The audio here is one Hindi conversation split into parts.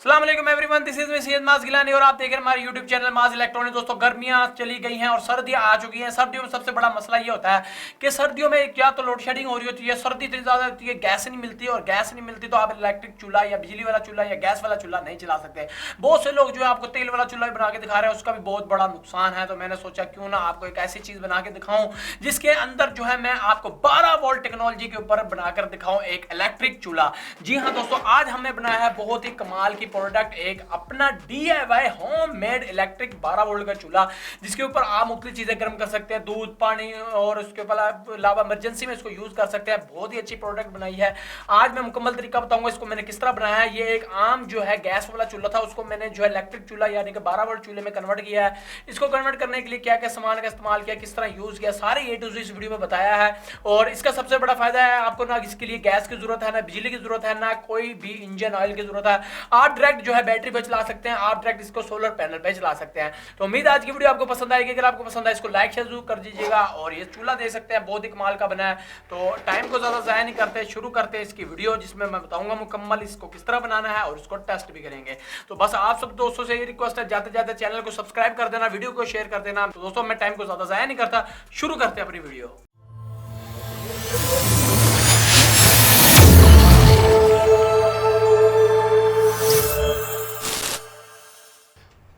अस्सलाम वालेकुम everyone, this is me Syed माज गिलानी और आप देख रहे हैं हमारे यूट्यूब चैनल माज इलेक्ट्रॉनिक। दोस्तों गर्मियां चली गई हैं और सर्दियां आ चुकी हैं। सर्दियों में सबसे बड़ा मसला ये होता है कि सर्दियों में क्या तो लोड शेडिंग हो रही होती है, सर्दी इतनी ज़्यादा होती है, गैस नहीं मिलती, और गैस नहीं मिलती तो आप इलेक्ट्रिक चूल्हा या बिजली वाला चूल्हा या गैस वाला चूल्हा नहीं चला सकते। बहुत से लोग जो है आपको तेल वाला चूल्हा बना के दिखा रहे हैं, उसका भी बहुत बड़ा नुकसान है। तो मैंने सोचा क्यों ना आपको एक ऐसी चीज़ बना के दिखाऊं जिसके अंदर जो है मैं आपको 12 वोल्ट टेक्नोलॉजी के ऊपर बनाकर दिखाऊं एक इलेक्ट्रिक चूल्हा। जी हाँ दोस्तों, आज हमने बनाया है बहुत ही कमाल की प्रोडक्ट, एक अपना DIY home made electric 12 volt का चूल्हा, जिसके ऊपर आप मुख्तलिफ चीजें गर्म कर सकते हैं, दूध, पानी, और उसके अलावा इमरजेंसी में इसको यूज कर सकते हैं। बहुत ही अच्छी प्रोडक्ट बनाई है। आज मैं मुकम्मल तरीका बताऊंगा इसको मैंने किस तरह बनाया है। ये एक आम जो है गैस वाला चूल्हा था, उसको मैंने जो है इलेक्ट्रिक चूल्हा यानी कि 12 वोल्ट चूल्हे में कन्वर्ट किया है। इसको कन्वर्ट करने के लिए क्या क्या सामान का इस्तेमाल किया, किस तरह यूज किया, सारे A to Z इस वीडियो में बताया है। और इसका सबसे बड़ा फायदा है, आपको ना इसके लिए गैस की जरूरत है, ना बिजली की जरूरत है, ना कोई भी इंजन ऑयल की जरूरत है। आप डायरेक्ट जो है बैटरी पे चला सकते हैं, आप डायरेक्ट इसको सोलर पैनल पे चला सकते हैं। तो उम्मीद है आज की वीडियो आपको पसंद आएगी। अगर आपको पसंद आए इसको लाइक शेयर जरूर कर दीजिएगा। और ये चूल्हा दे सकते हैं, बहुत ही कमाल का बना है। तो टाइम को ज्यादा जाया नहीं करते, शुरू करते हैं इसकी वीडियो, जिसमें मैं बताऊंगा मुकम्मल इसको किस तरह बनाना है और इसको टेस्ट भी करेंगे। तो बस आप सब दोस्तों से ये रिक्वेस्ट है, जाते जाते चैनल को सब्सक्राइब कर देना, वीडियो को शेयर कर देना। तो दोस्तों मैं टाइम को ज्यादा जाया नहीं करता, शुरू करते हैं अपनी वीडियो।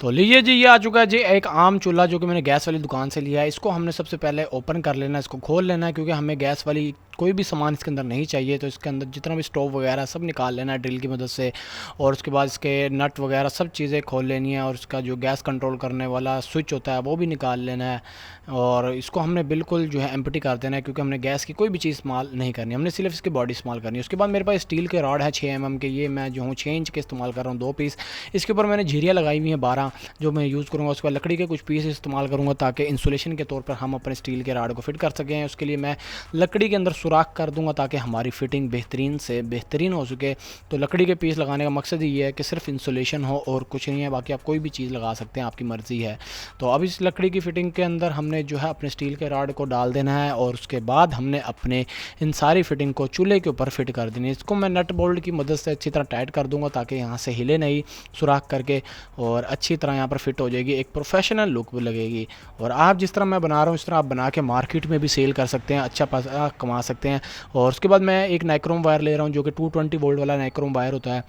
तो लीजिए जी, ये आ चुका है जी एक आम चूल्हा जो कि मैंने गैस वाली दुकान से लिया है। इसको हमने सबसे पहले ओपन कर लेना है, इसको खोल लेना है, क्योंकि हमें गैस वाली कोई भी सामान इसके अंदर नहीं चाहिए। तो इसके अंदर जितना भी स्टोव वगैरह सब निकाल लेना है ड्रिल की मदद से, और उसके बाद इसके नट वगैरह सब चीज़ें खोल लेनी है, और इसका जो गैस कंट्रोल करने वाला स्विच होता है वो भी निकाल लेना है। और इसको हमने बिल्कुल जो है एम्प्टी कर देना है, क्योंकि हमने गैस की कोई भी चीज़ इस्तेमाल नहीं करनी, हमने सिर्फ इसकी बॉडी इस्तेमाल करनी है। उसके बाद मेरे पास स्टील के रॉड है 6 mm के, ये मैं जो हूँ 6 इंच के इस्तेमाल कर रहा हूँ 2 पीस। इसके ऊपर मैंने झिरियाँ लगाई हुई हैं 12 जो मैं यूज़ करूँगा। उसके बाद लकड़ी के कुछ पीस इस्तेमाल करूँगा ताकि इंसुलेशन के तौर पर हम अपने स्टील के रॉड को फिट कर सकें। उसके लिए मैं लकड़ी के अंदर सुराख कर दूँगा ताकि हमारी फिटिंग बेहतरीन से बेहतरीन हो सके। तो लकड़ी के पीस लगाने का मकसद ये है कि सिर्फ इंसुलेशन हो और कुछ नहीं है, बाकी आप कोई भी चीज़ लगा सकते हैं, आपकी मर्ज़ी है। तो अब इस लकड़ी की फिटिंग के अंदर हमने जो है अपने स्टील के रॉड को डाल देना है, और उसके बाद हमने अपने इन सारी फिटिंग को चूल्हे के ऊपर फिट कर देनी है। इसको मैं नट बोल्ट की मदद से अच्छी तरह टाइट कर दूँगा ताकि यहाँ से हिले नहीं, सुराख करके, और अच्छी तरह यहाँ पर फिट हो जाएगी, एक प्रोफेशनल लुक भी लगेगी। और आप जिस तरह मैं बना रहा हूँ इस तरह आप बना के मार्केट में भी सेल कर सकते हैं, अच्छा पैसा कमा सकते हैं। और उसके बाद मैं एक नाइक्रोम वायर ले रहा हूँ जो कि 220 वोल्ट वाला नाइक्रोम वायर होता है,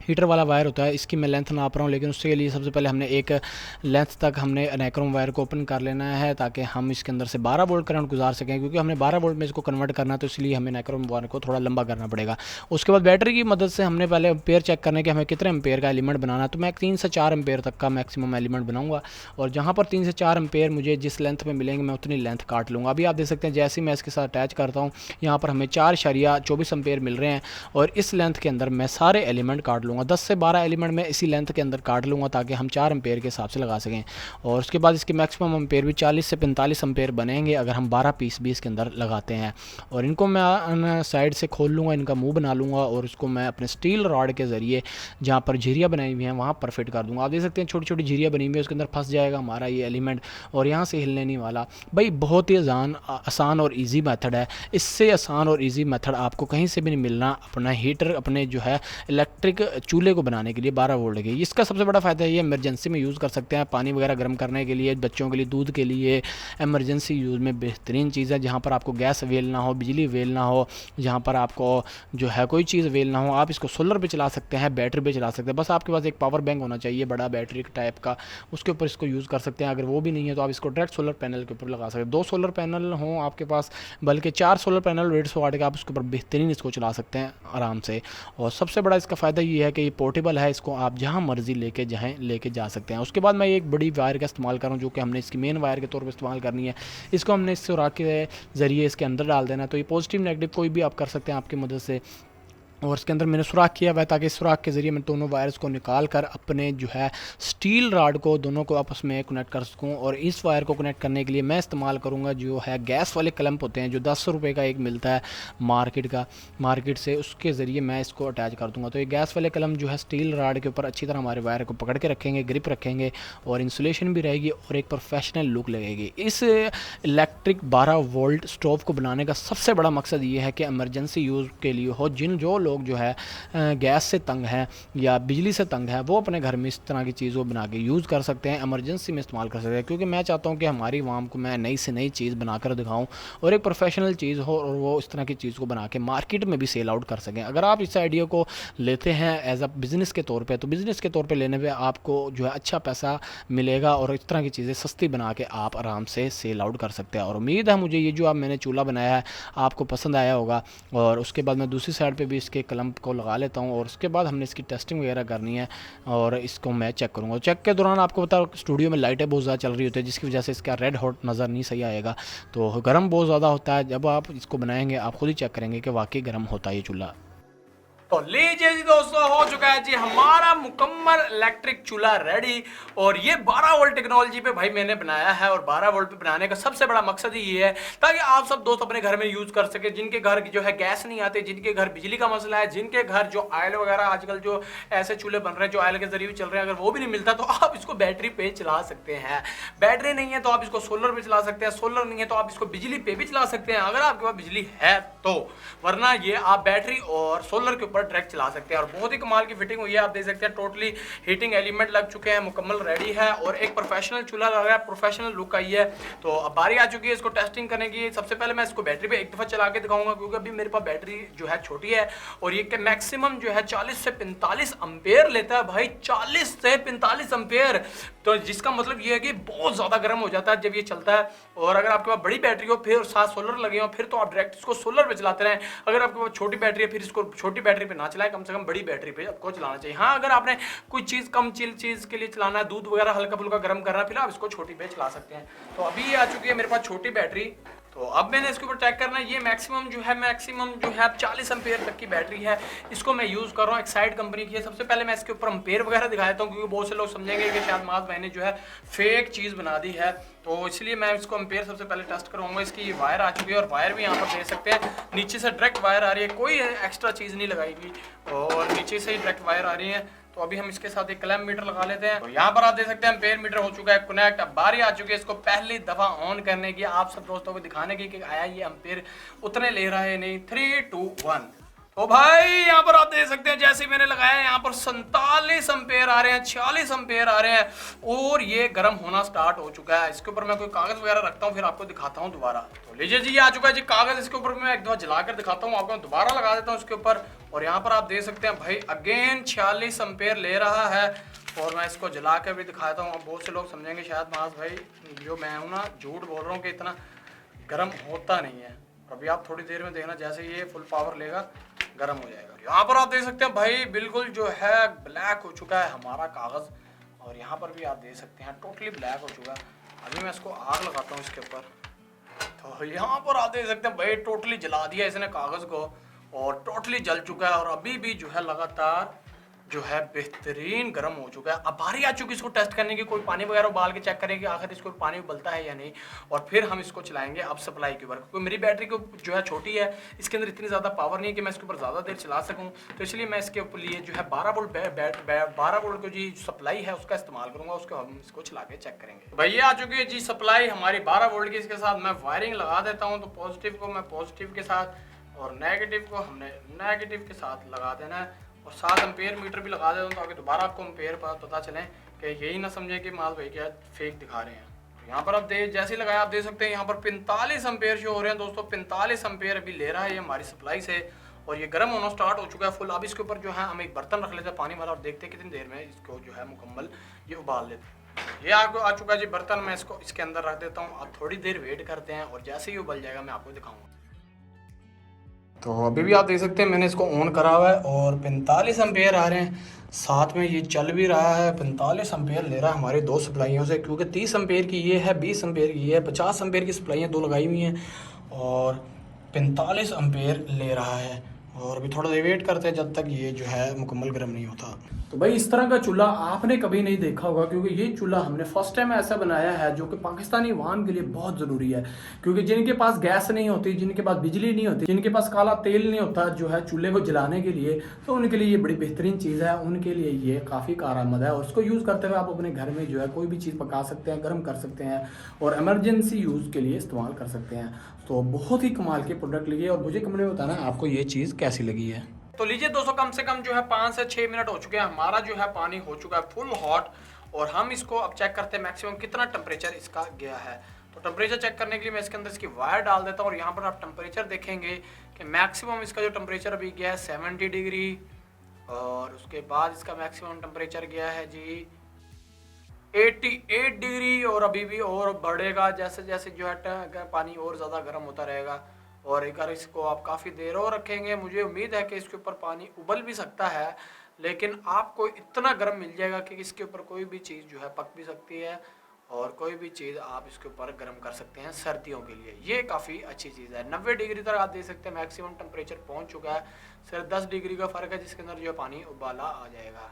हीटर वाला वायर होता है। इसकी मैं लेंथ नाप रहा हूँ, लेकिन उसके लिए सबसे पहले हमने एक लेंथ तक हमने नाइक्रोम वायर को ओपन कर लेना है ताकि हम इसके अंदर से 12 वोल्ट करंट गुजार सकें, क्योंकि हमने 12 वोल्ट में इसको कन्वर्ट करना है, तो इसलिए हमें नाइक्रोम वायर को थोड़ा लंबा करना पड़ेगा। उसके बाद बैटरी की मदद से हमने पहले एम्पेयर चेक करने के हमें कितने एम्पेयर का एलिमेंट बनाना है। तो मैं 3 से 4 एम्पेयर तक का मैक्सिमम एलिमेंट बनाऊँगा, और जहाँ पर 3 से 4 एम्पेयर मुझे जिस लेंथ में मिलेंगे मैं उतनी लेंथ काट लूँगा। अभी आप देख सकते हैं जैसे ही मैं इसके साथ अटैच करता हूँ, यहाँ पर हमें 4.24 एम्पेयर मिल रहे हैं, और इस लेंथ के अंदर मैं सारे एलिमेंट काट लूँगा। 10 से 12 एलिमेंट में इसी लेंथ के अंदर काट लूँगा ताकि हम 4 एम्पेयर के हिसाब से लगा सकें। और उसके बाद इसके मैक्सिमम एम्पेयर भी 40 से 45 एम्पेयर बनेंगे अगर हम 12 पीस भी इसके अंदर लगाते हैं। और इनको मैं साइड से खोल लूँगा, इनका मुंह बना लूँगा, और उसको मैं अपने स्टील रॉड के ज़रिए जहाँ पर झिरियाँ बनाई हुई हैं वहाँ पर फिट कर दूँगा। आप देख सकते हैं छोटी छोटी झिरियाँ बनी हुई है, उसके अंदर फंस जाएगा हमारा ये एलिमेंट, और यहाँ से हिलने नहीं वाला। भाई बहुत ही आसान और ईजी मेथड है। इससे आसान और ईजी मेथड आपको कहीं से भी नहीं मिलना अपना हीटर, अपने जो है इलेक्ट्रिक चूल्हे को बनाने के लिए 12 वोल्ट की। इसका सबसे बड़ा फ़ायदा ये इमरजेंसी में यूज़ कर सकते हैं, पानी वगैरह गर्म करने के लिए, बच्चों के लिए दूध के लिए इमरजेंसी यूज़ में बेहतरीन चीज़ है। जहाँ पर आपको गैस अवेल ना हो, बिजली अवेल ना हो, जहाँ पर आपको जो है कोई चीज़ अवेल ना हो, आप इसको सोलर पे चला सकते हैं, बैटरी पे चला सकते हैं। बस आपके पास एक पावर बैंक होना चाहिए बड़ा बैटरी टाइप का, उसके ऊपर इसको यूज़ कर सकते हैं। अगर वो भी नहीं है तो आप इसको डायरेक्ट सोलर पैनल के ऊपर लगा सकते हैं। 2 सोलर पैनल हों आपके पास, बल्कि 4 सोलर पैनल 150 वाट के, आप उसके ऊपर बेहतरीन इसको चला सकते हैं आराम से। और सबसे बड़ा इसका फ़ायदा ये है कि ये पोर्टेबल है, इसको आप जहाँ मर्जी लेके जा सकते हैं। उसके बाद मैं एक बड़ी वायर का इस्तेमाल कर रहा हूँ जो कि हमने इसकी मेन वायर के तौर पर इस्तेमाल करनी है। इसको हमने इस सुराख के ज़रिए इसके अंदर डाल देना है। तो ये पॉजिटिव नेगेटिव कोई भी आप कर सकते हैं आपकी मदद से। और इसके अंदर मैंने सुराख किया हुआ है ताकि इस सुराख के ज़रिए मैं दोनों वायर्स को निकाल कर अपने जो है स्टील रॉड को दोनों को आपस में कनेक्ट कर सकूँ। और इस वायर को कनेक्ट करने के लिए मैं इस्तेमाल करूँगा जो है गैस वाले क्लैंप होते हैं जो 10 रुपये का एक मिलता है मार्केट से, उसके ज़रिए मैं इसको अटैच कर दूँगा। तो ये गैस वाले क्लैंप जो है स्टील रॉड के ऊपर अच्छी तरह हमारे वायर को पकड़ के रखेंगे, ग्रिप रखेंगे, और इंसुलेशन भी रहेगी और एक प्रोफेशनल लुक लगेगी। इस इलेक्ट्रिक 12 वोल्ट स्टोव को बनाने का सबसे बड़ा मकसद ये है कि इमरजेंसी यूज़ के लिए हो, जो लोग जो है गैस से तंग हैं या बिजली से तंग है, वो अपने घर में इस तरह की चीज़ को बना के यूज़ कर सकते हैं, एमरजेंसी में इस्तेमाल कर सकते हैं। क्योंकि मैं चाहता हूँ कि हमारी आवाम को मैं नई से नई चीज़ बनाकर दिखाऊँ और एक प्रोफेशनल चीज़ हो और वो इस तरह की चीज़ को बना के मार्केट में भी सेल आउट कर सकें। अगर आप इस आइडिया को लेते हैं एज अ बिज़नेस के तौर पे, तो बिज़नेस के तौर पे लेने पे आपको जो है अच्छा पैसा मिलेगा और इस तरह की चीज़ें सस्ती बना के आप आराम से सेल आउट कर सकते हैं। और उम्मीद है मुझे ये जो अब मैंने चूल्हा बनाया है आपको पसंद आया होगा। और उसके बाद मैं दूसरी साइड पे भी इसके क्लैंप को लगा लेता हूँ और उसके बाद हमने इसकी टेस्टिंग वगैरह करनी है और इसको मैं चेक करूँगा। चेक के दौरान आपको पता स्टूडियो में लाइटें बहुत ज़्यादा चल रही होती है, जिसकी वजह से इसका रेड हॉट नज़र नहीं सही आएगा, तो गर्म बहुत ज़्यादा होता है। जब आप इसको बनाएंगे आप खुद ही चेक करेंगे कि वाकई गर्म होता है ये चूल्हा। तो लीजिए जी दोस्तों, हो चुका है जी हमारा मुकम्मल इलेक्ट्रिक चूल्हा रेडी। और ये 12 वोल्ट टेक्नोलॉजी पे भाई मैंने बनाया है। और 12 वोल्ट पे बनाने का सबसे बड़ा मकसद ही ये है ताकि आप सब दोस्त अपने घर में यूज कर सके, जिनके घर जो है गैस नहीं आते, जिनके घर बिजली का मसला है, जिनके घर जो ऑयल वगैरह आजकल जो ऐसे चूल्हे बन रहे हैं जो ऑयल के जरिए चल रहे हैं, अगर वो भी नहीं मिलता तो आप इसको बैटरी पे चला सकते हैं। बैटरी नहीं है तो आप इसको सोलर पे चला सकते हैं, सोलर नहीं है तो आप इसको बिजली पे भी चला सकते हैं अगर आपके पास बिजली है तो, वरना ये आप बैटरी और सोलर के ऊपर डायरेक्ट चला सकते हैं। और बहुत ही कमाल की फिटिंग हुई है, आप देख सकते हैं टोटली हीटिंग एलिमेंट लग चुके हैं, मुकम्मल रेडी है और एक प्रोफेशनल चूल्हा लग रहा है, प्रोफेशनल लुक आई है। तो अब बारी आ चुकी है इसको टेस्टिंग करने की। सबसे पहले मैं इसको बैटरी पे एक दफा चला के दिखाऊंगा क्योंकि अभी मेरे पास बैटरी जो है छोटी है और ये मैक्सिमम जो है 40 से 45 एम्पेयर लेता है भाई, 40 से 45 एम्पेयर। तो जिसका मतलब ये है कि बहुत ज्यादा गर्म हो जाता है जब ये चलता है। और अगर आपके पास बड़ी बैटरी हो फिर साथ सोलर लगे हो फिर तो आप डायरेक्ट इसको सोलर पे चलाते रहें। अगर आपके पास छोटी बैटरी है फिर इसको छोटी बैटरी पे ना चलाएं, कम से कम बड़ी बैटरी पे आपको चलाना चाहिए। हाँ, अगर आपने कुछ चीज कम चिल चीज के लिए चलाना है, दूध वगैरह हल्का फुल्का गर्म करना है, फिर आप इसको छोटी पे चला सकते हैं। तो अभी ये आ चुकी है मेरे पास छोटी बैटरी। तो अब मैंने इसके ऊपर चेक करना है, ये मैक्सिमम जो है 40 एम्पेयर तक की बैटरी है। इसको मैं यूज़ कर रहा हूँ एक्साइड कंपनी की है। सबसे पहले मैं इसके ऊपर एम्पेयर वगैरह दिखा देता हूँ क्योंकि बहुत से लोग समझेंगे कि शायद माज भाई ने जो है फेक चीज़ बना दी है, तो इसलिए मैं इसको एम्पेयर सबसे पहले टेस्ट करवाऊंगा। इसकी ये वायर आ चुकी है और वायर भी यहाँ पर देख सकते हैं, नीचे से डायरेक्ट वायर आ रही है, कोई एक्स्ट्रा चीज़ नहीं लगाई हुई और नीचे से ही डायरेक्ट वायर आ रही है। तो अभी हम इसके साथ एक क्लैंप मीटर लगा लेते हैं। तो यहाँ पर आप देख सकते हैं एम्पेयर मीटर हो चुका है कनेक्ट। अब बारी आ चुकी है इसको पहली दफा ऑन करने की, आप सब दोस्तों को दिखाने की कि आया ये एम्पेयर उतने ले रहा है नहीं। 3 2 1। तो भाई यहाँ पर आप देख सकते हैं जैसे मैंने लगाया यहाँ पर 47 एम्पेयर आ रहे हैं, 46 एम्पेयर आ रहे हैं और ये गर्म होना स्टार्ट हो चुका है। इसके ऊपर मैं कोई कागज वगैरह रखता हूँ फिर आपको दिखाता हूँ दोबारा। तो लीजिए जी, ये आ चुका है जी कागज। इसके ऊपर मैं एक दफा जलाकर दिखाता हूँ आपको, दोबारा लगा देता हूँ इसके ऊपर। और यहाँ पर आप देख सकते हैं भाई अगेन 46 एम्पेयर ले रहा है और मैं इसको जला कर भी दिखाता हूँ। अब बहुत से लोग समझेंगे शायद मास भाई जो मैं हूँ ना झूठ बोल रहा हूँ कि इतना गर्म होता नहीं है। अभी आप थोड़ी देर में देखना जैसे ये फुल पावर लेगा गर्म हो जाएगा। यहाँ पर आप देख सकते हैं भाई बिल्कुल जो है ब्लैक हो चुका है हमारा कागज और यहाँ पर भी आप देख सकते हैं टोटली ब्लैक हो चुका है। अभी मैं इसको आग लगाता हूँ इसके ऊपर। तो यहाँ पर आप देख सकते हैं भाई टोटली जला दिया इसने कागज को और टोटली जल चुका है और अभी भी जो है लगातार जो है बेहतरीन गर्म हो चुका है। अब बारी आ चुकी इसको टेस्ट करने की, कोई पानी वगैरह उबाल के चेक करेंगे आखिर इसको पानी उबलता है या नहीं और फिर हम इसको चलाएंगे अब सप्लाई के ऊपर। क्योंकि मेरी बैटरी को जो है छोटी है, इसके अंदर इतनी ज़्यादा पावर नहीं है कि मैं इसके ऊपर ज़्यादा देर चला सकूँ, तो इसलिए मैं इसके ऊपर लिए जो है 12 वोल्ट की जो सप्लाई है उसका इस्तेमाल करूँगा, उसको हम इसको चला के चेक करेंगे। भैया आ चुकी है जी सप्लाई हमारी 12 वोल्ट की। इसके साथ मैं वायरिंग लगा देता हूँ। तो पॉजिटिव को मैं पॉजिटिव के साथ और नेगेटिव को हमने नेगेटिव के साथ लगा देना है और 7 एम्पेयर मीटर भी लगा देता हूँ ताकि दोबारा आपको एम्पेयर पता चले कि यही ना समझे कि माल भाई क्या फेक दिखा रहे हैं। तो यहाँ पर आप जैसे ही लगाया आप देख सकते हैं यहाँ पर 45 एम्पेयर शो हो रहे हैं दोस्तों। 45 एम्पेयर अभी ले रहा है ये हमारी सप्लाई से और ये गर्म होना स्टार्ट हो चुका है फुल। अब इसके ऊपर जो है हम एक बर्तन रख लेते हैं पानी वाला और देखते हैं कितनी देर में इसको जो है मुकम्मल ये उबाल लेते हैं। ये आपको आ चुका है जी बर्तन, मैं इसको इसके अंदर रख देता हूँ। अब थोड़ी देर वेट करते हैं और जैसे ही उबल जाएगा मैं आपको दिखाऊंगा। तो अभी भी आप देख सकते हैं मैंने इसको ऑन करा हुआ है और 45 एम्पेयर आ रहे हैं, साथ में ये चल भी रहा है। 45 एम्पेयर ले रहा है हमारे दो सप्लाइयों से, क्योंकि 30 एम्पेयर की ये है, 20 एम्पेयर की ये है, 50 एम्पेयर की सप्लाइयाँ दो लगाई हुई हैं और 45 एम्पेयर ले रहा है। और अभी थोड़ा देर वेट करते हैं जब तक ये जो है मुकम्मल गर्म नहीं होता। तो भाई इस तरह का चूल्हा आपने कभी नहीं देखा होगा क्योंकि ये चूल्हा हमने फर्स्ट टाइम ऐसा बनाया है जो कि पाकिस्तानी अवाम के लिए बहुत ज़रूरी है। क्योंकि जिनके पास गैस नहीं होती, जिनके पास बिजली नहीं होती, जिनके पास काला तेल नहीं होता जो है चूल्हे को जलाने के लिए, तो उनके लिए ये बड़ी बेहतरीन चीज़ है, उनके लिए ये काफ़ी कारआमद है। और उसको यूज़ करते हुए आप अपने घर में जो है कोई भी चीज़ पका सकते हैं, गर्म कर सकते हैं और एमरजेंसी यूज़ के लिए इस्तेमाल कर सकते हैं। तो बहुत ही कमाल के प्रोडक्ट लिए और मुझे कमेंट में बताना आपको ये चीज़ कैसी लगी है। तो लीजिए दोस्तों, कम से कम जो है 5 से 6 मिनट हो चुके हैं, हमारा जो है पानी हो चुका है फुल हॉट। और हम इसको अब चेक करते हैं मैक्सिमम कितना टेम्परेचर इसका गया है। तो टेम्परेचर चेक करने के लिए मैं इसके अंदर इसकी वायर डाल देता हूँ और यहाँ पर आप टेम्परेचर देखेंगे कि मैक्सिमम इसका जो टेम्परेचर अभी गया है 70 डिग्री, और उसके बाद इसका मैक्सिमम टेम्परेचर गया है जी 88 डिग्री। और अभी भी और बढ़ेगा जैसे जैसे जो है पानी और ज़्यादा गर्म होता रहेगा। और अगर इसको आप काफ़ी देर और रखेंगे, मुझे उम्मीद है कि इसके ऊपर पानी उबल भी सकता है, लेकिन आपको इतना गर्म मिल जाएगा कि इसके ऊपर कोई भी चीज़ जो है पक भी सकती है और कोई भी चीज़ आप इसके ऊपर गर्म कर सकते हैं सर्दियों के लिए। ये काफ़ी अच्छी चीज़ है। 90 डिग्री तक आप देख सकते हैं मैक्सिमम टेम्परेचर पहुंच चुका है। सिर्फ 10 डिग्री का फ़र्क है जिसके अंदर जो पानी उबाला आ जाएगा।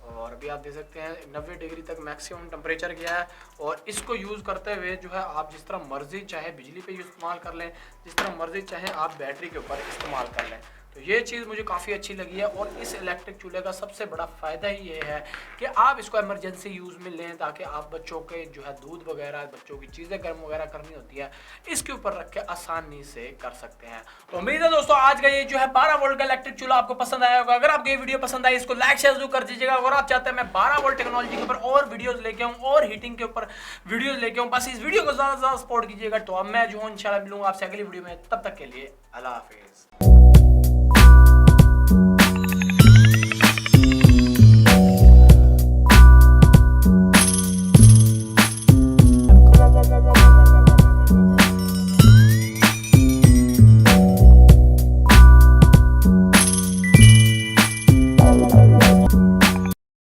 और अभी आप देख सकते हैं 90 डिग्री तक मैक्सिमम टेम्परेचर गया है। और इसको यूज़ करते हुए जो है आप जिस तरह मर्जी चाहे बिजली पे इस्तेमाल कर लें, जिस तरह मर्जी चाहे आप बैटरी के ऊपर इस्तेमाल कर लें। तो ये चीज़ मुझे काफ़ी अच्छी लगी है। और इस इलेक्ट्रिक चूल्हे का सबसे बड़ा फ़ायदा ही ये है कि आप इसको इमरजेंसी यूज़ में लें, ताकि आप बच्चों के जो है दूध वगैरह, बच्चों की चीज़ें गर्म वगैरह करनी होती है, इसके ऊपर रख के आसानी से कर सकते हैं। तो उम्मीद है दोस्तों आज का ये जो है 12 वोल्ट का इलेक्ट्रिक चूल्हा आपको पसंद आया होगा। अगर आपको ये वीडियो पसंद आई, इसको लाइक शेयर जरूर कर दीजिएगा। अगर आप चाहते हैं मैं 12 वोल्ट टेक्नोलॉजी के ऊपर और वीडियोज़ लेके आऊँ और हीटिंग के ऊपर वीडियोज़ लेके आऊँ, बस इस वीडियो को ज़्यादा से ज़्यादा सपोर्ट कीजिएगा। तो अब मैं जो हूँ इंशाल्लाह मिलूंगा आपसे अगली वीडियो में। तब तक के लिए अल्लाह हाफिज़।